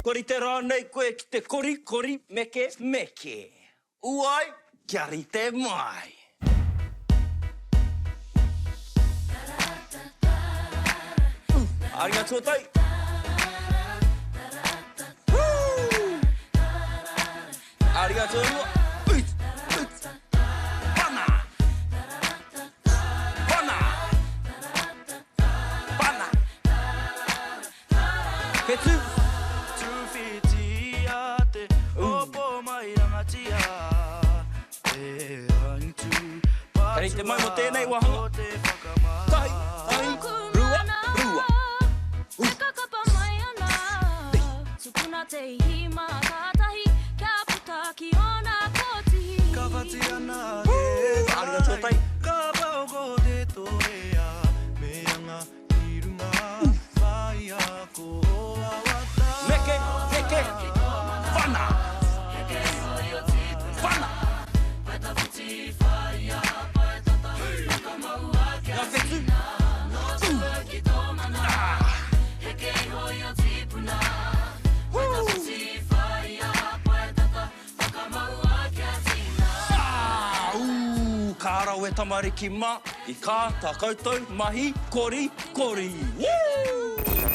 Kori te rānei koe ki te kori, kori, meke, meke. Uai, kia rite mai. Arigatou tai. Arigatou rua. Pana. Pana. Pana. Ketsu. Kari te mai mo tēnei wahanga. Tai, tai, rua, rua. Te kakapa mai ana. Tupuna te ihi mā kātahi. Kia puta ki ona kotihi. Ka whati ana he Arigatou tai. Ka pauko te torea. Me anga i runga. Whai ako awata. Meke, meke. Whana. Whana. Ngā whetū. Ka rau e tamariki mā, I kā tā koutou, mahi, kori, kori. Woo!